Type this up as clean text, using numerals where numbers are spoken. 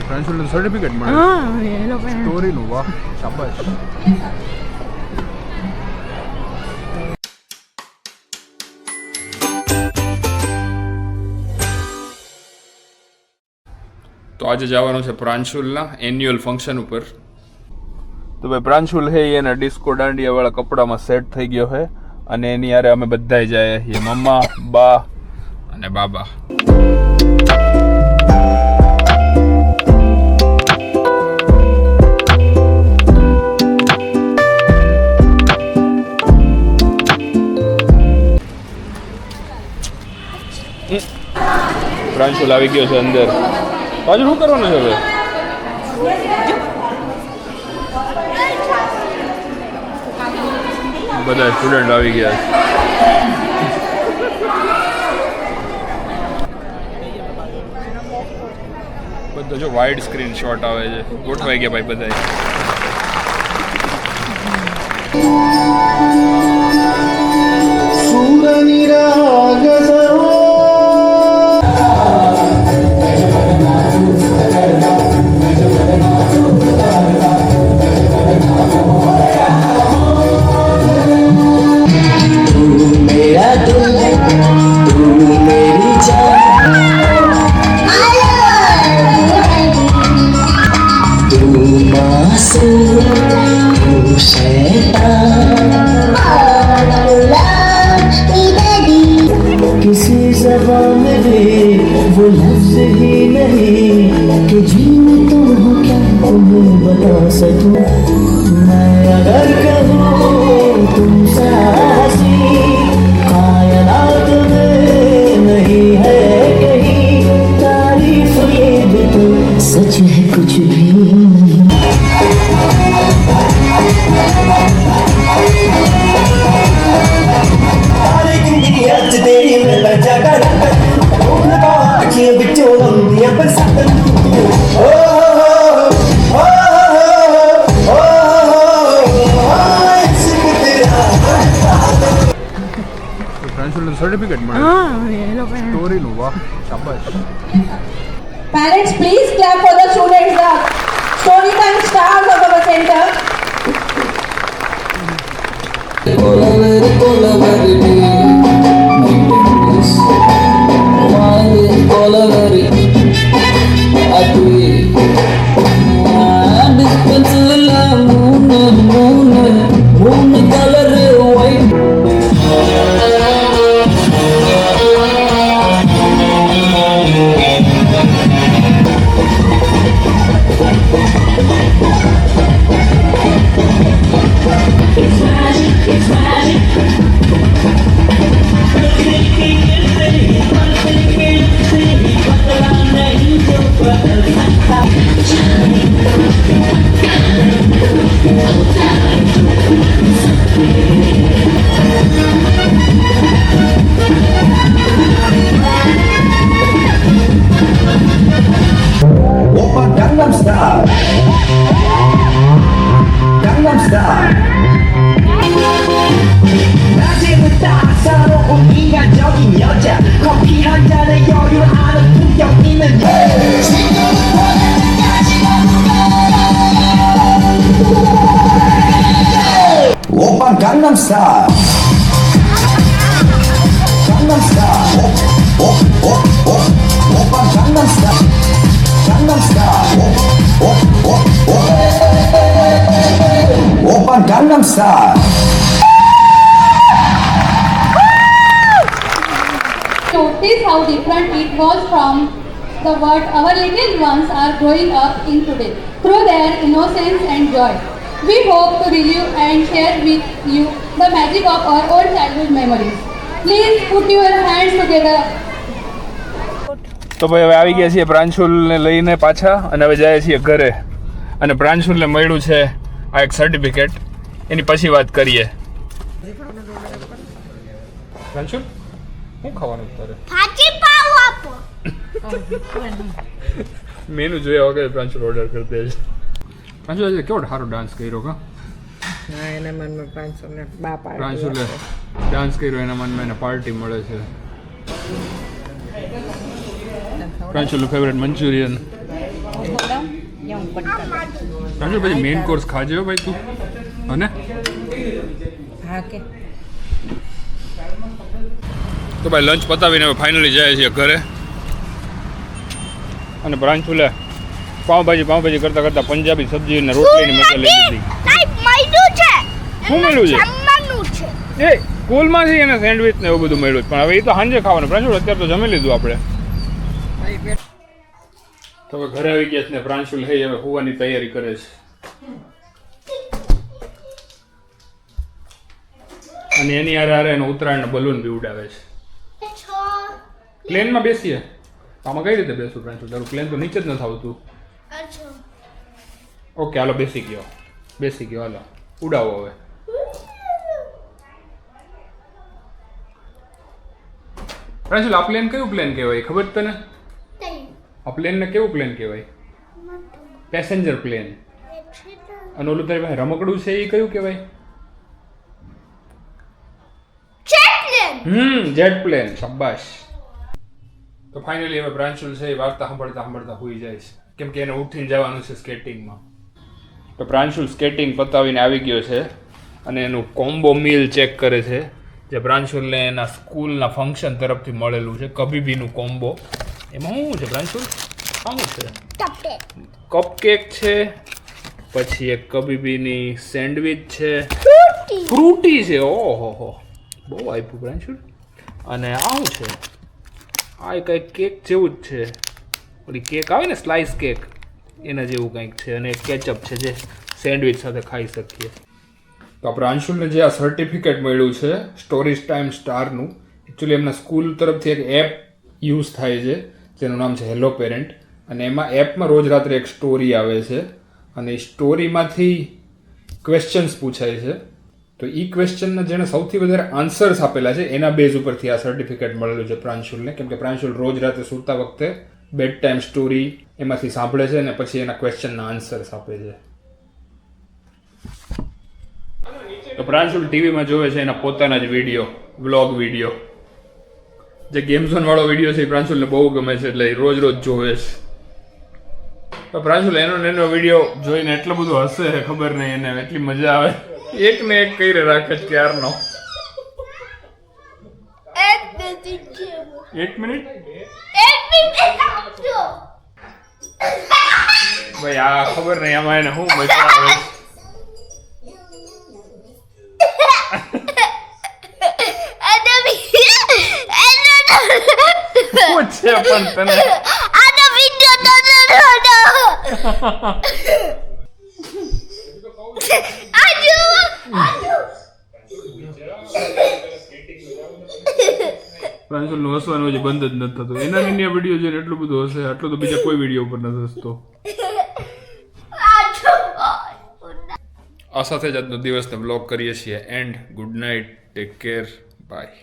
પ્રાંશુલનું certificate મળે. હા એ લોકો સ્ટોરીનું. વાહ, શાબાશ. તો આજે જવાનું છે પ્રાંશુલના એન્યુઅલ ફંક્શન ઉપર. તો ભાઈ પ્રાંશુલ હે એના ડિસ્કો દાંડિયા વાળા કપડામાં સેટ થઈ ગયો છે અને એની યારે અમે બધાય જાય છીએ, મમ્મા, બા અને બાબા. પ્રાંશુલ આવી ગયો છે અંદર. પાછું શું કરવાનું છે હવે? બધા સ્ટુડન્ટ આવી ગયા છે. બધા જો વાઇડ સ્ક્રીન શોટ આવે છે. ગોઠવાઈ ગયા ભાઈ બધા. किसी ज़बान में भी वो लफ्ज़ ही नहीं कि जीने तुम हो क्या तुम्हें बता सकूं मैं अगर कहूँ तुमसे हंसी कायनात में नहीं है कहीं तारीफ ये भी तो सच है कुछ भी नहीं. પ્રાંશુલનું સર્ટિફિકેટ મળે. હા એ લોકો સ્ટોરીનું. વાહ, શાબાશ. Parents, please clap for the students, the storytime stars of our center. Gangnam Style. Gangnam Style. 낮에부터 사로운 인간적인 여자 커피 한 잔에 여유를 아는 품격 있는 오빤 Gangnam Style. Gangnam Style. 오빤 Gangnam Style. Gangnam Style. 오빤 Gangnam Style. Notice how different it was from the world our little ones are growing up in today through their innocence and joy. We hope to relive and share with you the magic of our old childhood memories. Please put your hands together. તો ભાઈ હવે આવી ગયા છીએ પ્રાંશુલને લઈને પાછા અને હવે જાય છીએ ઘરે. અને પ્રાંશુલને મળ્યું છે આ એક સર્ટિફિકેટ. એની પછી વાત કરીએ. પ્રાંશુલ શું ખાવાનું તારે? ભાજી પાવ આપો. મેનુ જોયા વગર પ્રાંશુલ ઓર્ડર કરી દે છે. પ્રાંશુલ આજે કેવો સારો ડાન્સ કર્યો કા? હા એના મનમાં 500 ને બા પાર્ટી. પ્રાંશુલે ડાન્સ કર્યો એના મનમાં એને પાર્ટી મળે છે. પ્રાંશુલનું ફેવરેટ મંચુરિયન. પ્રાંશુલ પછી મેઇન કોર્સ ખાજો ભાઈ તું અને હા કે તો ભાઈ લંચ પતાવીને હવે ફાઇનલી જાય છે ઘરે અને પ્રાંશુલે પાઉંભાજી કરતા કરતા પંજાબી સબ્જી અને રોટલીની મજા લઈ લીધી. શું મળ્યું છે એ સ્કૂલમાંથી એને સેન્ડવિચ ને એવું બધું મળ્યું છે. પણ હવે એ તો સાંજે ખાવાનું. પ્રાંશુલ અત્યારે તો જમી લીધું આપણે. તો હવે ઘરે આવી ગયા છે ને પ્રાંશુલ હે હવે હોવાની તૈયારી કરે છે. અને એની હારે એનો ઉત્તરાયણનો બલૂન બી ઉડાવે છે. પ્લેનમાં બેસીએ આમાં કઈ રીતે બેસું પ્રાંશુલ? તારું પ્લેન તો નીચે જ નથી આવતું. ઓકે હાલો બેસી ગયો હાલો ઉડાવો હવે. પ્રાંશુલ આ પ્લેન કયું પ્લેન કહેવાય ખબર તને? આ પ્લેનને કેવું પ્લેન કહેવાય? Passenger plane. અને ઓલું તારી પાસે રમકડું છે એ કયું કહેવાય? Jet plane. શાબાશ. તો ફાઇનલી હવે પ્રાંશુલ છે એ વાર્તા સાંભળતા હોઈ જાય છે કેમ કે એને ઉઠીને જવાનું છે સ્કેટિંગમાં. તો પ્રાંશુલ સ્કેટિંગ પતાવીને આવી ગયો છે અને એનું કોમ્બો મીલ ચેક કરે છે જે પ્રાંશુલને એના સ્કૂલના ફંક્શન તરફથી મળેલું છે. કબીબીનું કોમ્બો. એમાં શું છે પ્રાંશુલ? શું છે? કપકેક છે, પછી એક કબીબીની સેન્ડવિચ છે, ફ્રૂટી છે. ઓહો બહુ આપ્યું પ્રાંશુલ. અને આ શું છે? આ કંઈક કેક જેવું જ છે. ઓલી કેક આવે ને સ્લાઇસ કેક એના જેવું કંઈક છે. અને કેચઅપ છે જે સેન્ડવિચ સાથે ખાઈ શકીએ. તો પ્રાંશુલને જે આ સર્ટિફિકેટ મળ્યું છે સ્ટોરીઝ ટાઈમ સ્ટારનું, એકચ્યુઅલી એમના સ્કૂલ તરફથી એક એપ યુઝ થાય છે જેનું નામ છે હેલો પેરેન્ટ. અને એમાં એપમાં રોજ રાત્રે એક સ્ટોરી આવે છે અને એ સ્ટોરીમાંથી ક્વેશ્ચન્સ પૂછાય છે. તો એ ક્વેશ્ચનના જેણે સૌથી વધારે આન્સર્સ આપેલા છે એના બેઝ ઉપરથી આ સર્ટિફિકેટ મળેલું છે પ્રાંશુલને. કેમ કે પ્રાંશુલ રોજ રાતે સૂતા વખતે બેડ ટાઈમ સ્ટોરી એમાંથી સાંભળે છે અને પછી એના ક્વેશ્ચનના આન્સર્સ આપે છે. તો પ્રાંશુલ ટીવીમાં જોવે છે એના પોતાના જ વિડીયો, વ્લોગ વિડીયો. જે ગેમ ઝોન વાળો વિડીયો છે એ પ્રાંશુલને બહુ ગમે છે એટલે એ રોજ જોવે છે. તો પ્રાંશુલ એનો વિડીયો જોઈને એટલો બધો હસે છે ખબર નહીં એને એટલી મજા આવે. એક ને એક કઈ રાખે છે ક્યારનો. 1 મિનિટ ભાઈ આ ખબર નહીં આમાં એને શું મજા આવે. શું છે પણ તને પ્રાંશુલનું હસવાનું હજી બંધ જ નથી થતું. એના વિડીયો જોઈને એટલું બધું હશે આટલું તો બીજા કોઈ વિડીયો ઉપર નથી હસતો. આ સાથે જ આજનો દિવસને બ્લોગ કરીએ છીએ end. Good night, take care, by.